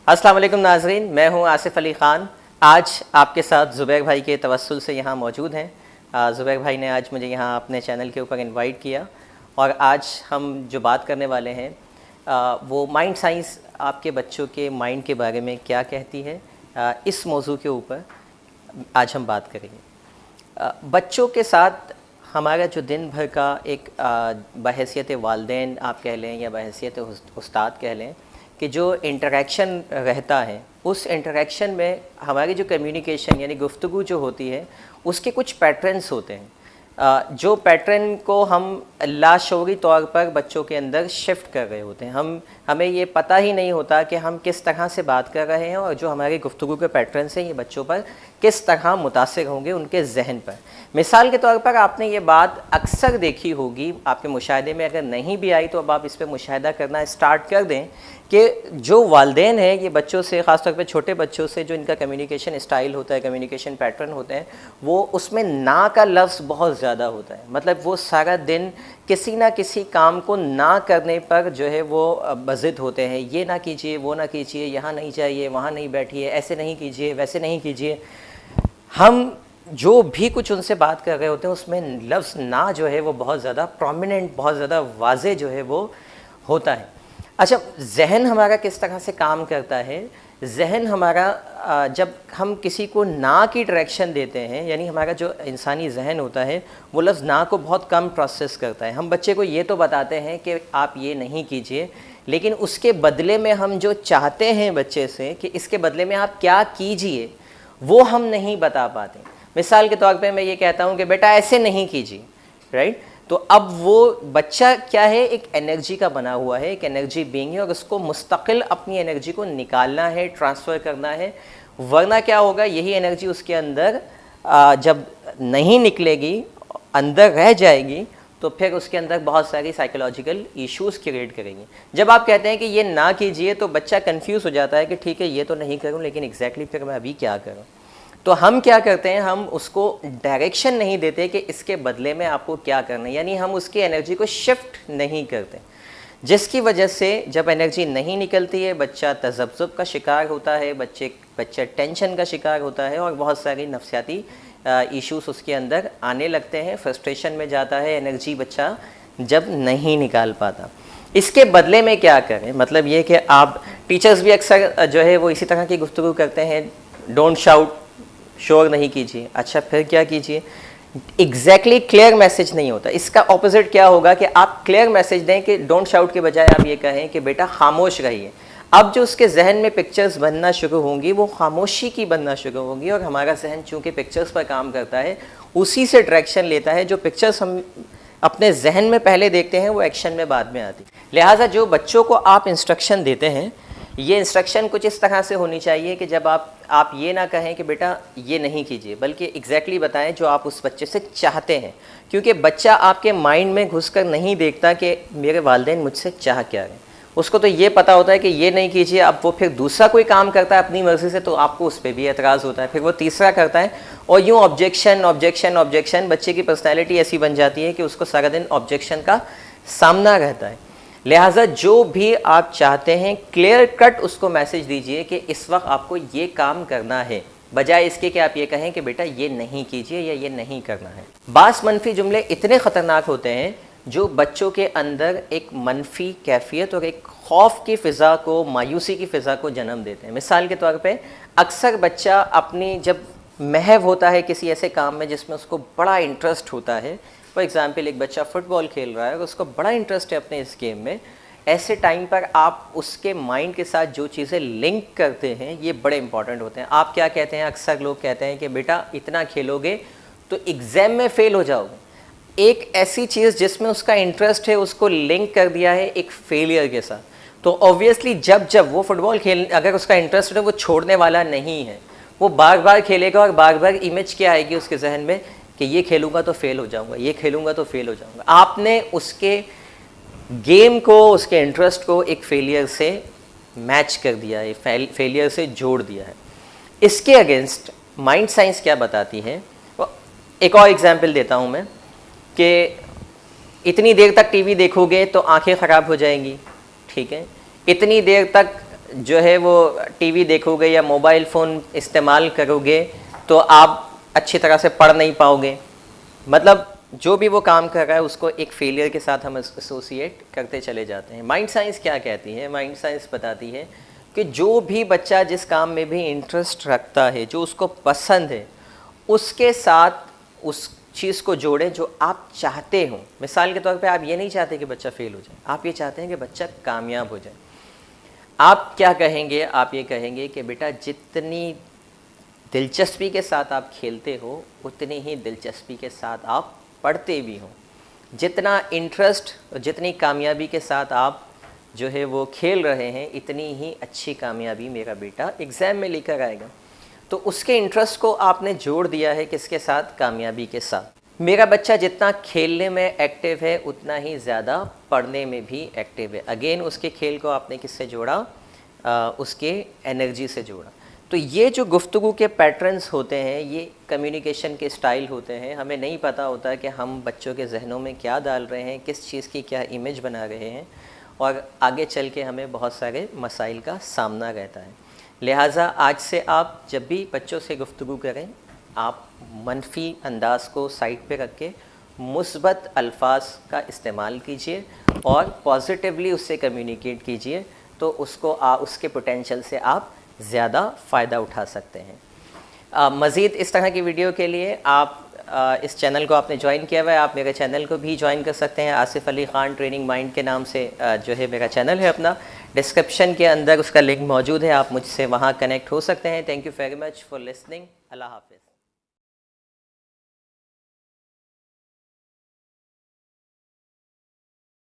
अस्सलाम वालेकुम नाज़रीन, मैं हूं आसिफ़ अली ख़ान। आज आपके साथ ज़ुबैर भाई के तवस्सुल से यहाँ मौजूद हैं। ज़ुबैर भाई ने आज मुझे यहाँ अपने चैनल के ऊपर इनवाइट किया और आज हम जो बात करने वाले हैं वो माइंड साइंस आपके बच्चों के माइंड के बारे में क्या कहती है, इस मौजू के ऊपर आज हम बात करेंगे। बच्चों के साथ हमारा जो दिन भर का एक बहैसियत वालिदैन आप कह लें या बहैसियत उस्ताद कह लें कि जो इंटरेक्शन रहता है, उस इंटरेक्शन में हमारी जो कम्युनिकेशन यानी गुफ्तगू जो होती है उसके कुछ पैटर्न्स होते हैं, जो पैटर्न को हम लाशऊरी तौर पर बच्चों के अंदर शिफ्ट कर रहे होते हैं। हमें ये पता ही नहीं होता कि हम किस तरह से बात कर रहे हैं और जो हमारी गुफ्तगू के पैटर्न्स हैं ये बच्चों पर किस तरह मुतासिर होंगे उनके जहन पर। मिसाल के तौर पर आपने ये बात अक्सर देखी होगी, आपके मुशाहिदे में अगर नहीं भी आई तो अब आप इस पर मुशाहिदा करना स्टार्ट कर दें कि जो वालिदैन हैं ये बच्चों से, ख़ास तौर पे छोटे बच्चों से जो इनका कम्युनिकेशन स्टाइल होता है, कम्युनिकेशन पैटर्न होते हैं, वो उसमें ना का लफ्ज़ बहुत ज़्यादा होता है। मतलब वो सारा दिन किसी ना किसी काम को ना करने पर जो है वो बज़िद होते हैं। ये ना कीजिए, वो ना कीजिए, यहाँ नहीं जाइए, वहाँ नहीं बैठिए, ऐसे नहीं कीजिए, वैसे नहीं कीजिए। हम जो भी कुछ उनसे बात कर रहे होते हैं उसमें लफ्ज़ ना जो है वो बहुत ज़्यादा प्रोमिनेंट, बहुत ज़्यादा वाज़े जो है वो होता है। अच्छा, जहन हमारा किस तरह से काम करता है? जहन हमारा जब हम किसी को ना की डायरेक्शन देते हैं, यानी हमारा जो इंसानी जहन होता है वो लफ्ज़ ना को बहुत कम प्रोसेस करता है। हम बच्चे को ये तो बताते हैं कि आप ये नहीं कीजिए, लेकिन उसके बदले में हम जो चाहते हैं बच्चे से कि इसके बदले में आप क्या कीजिए, वो हम नहीं बता पाते। मिसाल के तौर पे मैं ये कहता हूँ कि बेटा ऐसे नहीं कीजिए, राइट? तो अब वो बच्चा क्या है, एक एनर्जी का बना हुआ है, एक एनर्जी बीइंग है और उसको मुस्तकिल अपनी एनर्जी को निकालना है, ट्रांसफ़र करना है। वरना क्या होगा, यही एनर्जी उसके अंदर जब नहीं निकलेगी, अंदर रह जाएगी, तो फिर उसके अंदर बहुत सारी साइकोलॉजिकल इश्यूज़ क्रिएट करेंगी। जब आप कहते हैं कि ये ना कीजिए तो बच्चा कंफ्यूज हो जाता है कि ठीक है ये तो नहीं करूँ, लेकिन एग्जैक्टली फिर मैं अभी क्या करूँ। तो हम क्या करते हैं, हम उसको डायरेक्शन नहीं देते कि इसके बदले में आपको क्या करना है, यानी हम उसकी एनर्जी को शिफ्ट नहीं करते, जिसकी वजह से जब एनर्जी नहीं निकलती है बच्चा तज़ब्ज़ुब का शिकार होता है, बच्चा टेंशन का शिकार होता है और बहुत सारी नफ्सियाती इश्यूज़ उसके अंदर आने लगते हैं, फ्रस्ट्रेशन में जाता है, एनर्जी बच्चा जब नहीं निकाल पाता। इसके बदले में क्या करें, मतलब ये कि आप टीचर्स भी अक्सर जो है वो इसी तरह की गुफ्तगू करते हैं, डोंट शाउट, शोर नहीं कीजिए। अच्छा, फिर क्या कीजिए? एग्जैक्टली क्लियर मैसेज नहीं होता। इसका ऑपोजिट क्या होगा कि आप क्लियर मैसेज दें कि डोंट शाउट के बजाय आप ये कहें कि बेटा खामोश रहिए। अब जो उसके जहन में पिक्चर्स बनना शुरू होंगी वो खामोशी की बनना शुरू होंगी और हमारा जहन चूँकि पिक्चर्स पर काम करता है उसी से डायरेक्शन लेता है। जो पिक्चर्स हम अपने जहन में पहले देखते हैं वो एक्शन में बाद में आती। लिहाजा जो बच्चों को आप इंस्ट्रक्शन देते हैं, ये इंस्ट्रक्शन कुछ इस तरह से होनी चाहिए कि जब आप ये ना कहें कि बेटा ये नहीं कीजिए, बल्कि एग्जैक्टली बताएं जो आप उस बच्चे से चाहते हैं। क्योंकि बच्चा आपके माइंड में घुसकर नहीं देखता कि मेरे वालिदैन मुझसे चाह क्या रहे हैं, उसको तो ये पता होता है कि ये नहीं कीजिए। अब वो फिर दूसरा कोई काम करता है अपनी मर्ज़ी से तो आपको उस पर भी एतराज़ होता है, फिर वो तीसरा करता है और यूँ ऑब्जेक्शन ऑब्जेक्शन ऑब्जेक्शन। बच्चे की पर्सनैलिटी ऐसी बन जाती है कि उसको सारा दिन ऑब्जेक्शन का सामना रहता है। लिहाजा जो भी आप चाहते हैं क्लियर कट उसको मैसेज दीजिए कि इस वक्त आपको ये काम करना है, बजाय इसके कि आप ये कहें कि बेटा ये नहीं कीजिए या ये नहीं करना है। बास मनफी जुमले इतने ख़तरनाक होते हैं जो बच्चों के अंदर एक मनफी कैफियत और एक खौफ की फ़िज़ा को, मायूसी की फ़िज़ा को जन्म देते हैं। मिसाल के तौर पे अक्सर बच्चा अपनी जब महव होता है किसी ऐसे काम में जिसमें उसको बड़ा इंटरेस्ट होता है, फॉर एग्ज़ाम्पल एक बच्चा फ़ुटबॉल खेल रहा है और उसको बड़ा इंटरेस्ट है अपने इस गेम में, ऐसे टाइम पर आप उसके माइंड के साथ जो चीज़ें लिंक करते हैं ये बड़े इंपॉर्टेंट होते हैं। आप क्या कहते हैं, अक्सर लोग कहते हैं कि बेटा इतना खेलोगे तो एग्ज़ाम में फ़ेल हो जाओगे। एक ऐसी चीज़ जिसमें उसका इंटरेस्ट है उसको लिंक कर दिया है एक फेलियर के साथ, तो ऑब्वियसली जब वो फुटबॉल खेल, अगर उसका इंटरेस्ट है वो छोड़ने वाला नहीं है, वो बार बार खेलेगा और बार बार इमेज क्या आएगी उसके जहन में कि ये खेलूंगा तो फेल हो जाऊंगा, ये खेलूंगा तो फेल हो जाऊंगा। आपने उसके गेम को, उसके इंटरेस्ट को एक फेलियर से मैच कर दिया है, फेलियर से जोड़ दिया है। इसके अगेंस्ट माइंड साइंस क्या बताती है, एक और एग्जांपल देता हूँ मैं कि इतनी देर तक टीवी देखोगे तो आंखें ख़राब हो जाएंगी, ठीक है। इतनी देर तक जो है वो टीवी देखोगे या मोबाइल फ़ोन इस्तेमाल करोगे तो आप अच्छी तरह से पढ़ नहीं पाओगे। मतलब जो भी वो काम कर रहा है उसको एक फेलियर के साथ हम एसोसिएट करते चले जाते हैं। माइंड साइंस क्या कहती है? माइंड साइंस बताती है कि जो भी बच्चा जिस काम में भी इंटरेस्ट रखता है, जो उसको पसंद है, उसके साथ उस चीज़ को जोड़ें जो आप चाहते हो। मिसाल के तौर पे आप ये नहीं चाहते कि बच्चा फेल हो जाए, आप ये चाहते हैं कि बच्चा कामयाब हो जाए। आप क्या कहेंगे? आप ये कहेंगे कि बेटा जितनी दिलचस्पी के साथ आप खेलते हो उतनी ही दिलचस्पी के साथ आप पढ़ते भी हो। जितना इंटरेस्ट और जितनी कामयाबी के साथ आप जो है वो खेल रहे हैं, इतनी ही अच्छी कामयाबी मेरा बेटा एग्ज़ाम में लेकर आएगा। तो उसके इंटरेस्ट को आपने जोड़ दिया है किसके साथ? कामयाबी के साथ। मेरा बच्चा जितना खेलने में एक्टिव है उतना ही ज़्यादा पढ़ने में भी एक्टिव है। अगेन उसके खेल को आपने किससे जोड़ा? उसके एनर्जी से जोड़ा। तो ये जो गुफ्तगू के पैटर्न्स होते हैं, ये कम्युनिकेशन के स्टाइल होते हैं। हमें नहीं पता होता कि हम बच्चों के जहनों में क्या डाल रहे हैं, किस चीज़ की क्या इमेज बना रहे हैं, और आगे चल के हमें बहुत सारे मसाइल का सामना रहता है। लिहाजा आज से आप जब भी बच्चों से गुफ्तगू करें, आप मनफी अंदाज़ को साइड पे रख के मुस्बत अल्फाज का इस्तेमाल कीजिए और पॉजिटिवली उससे कम्युनिकेट कीजिए, तो उसको उसके पोटेंशियल से आप ज़्यादा फ़ायदा उठा सकते हैं। मज़ीद इस तरह की वीडियो के लिए आप इस चैनल को आपने ज्वाइन किया हुआ है, आप मेरे चैनल को भी ज्वाइन कर सकते हैं। आसिफ अली ख़ान ट्रेनिंग माइंड के नाम से जो है मेरा चैनल है अपना। डिस्क्रिप्शन के अंदर उसका लिंक मौजूद है, आप मुझसे वहाँ कनेक्ट हो सकते हैं। Thank you very much for listening. अल्लाह हाफ़िज़।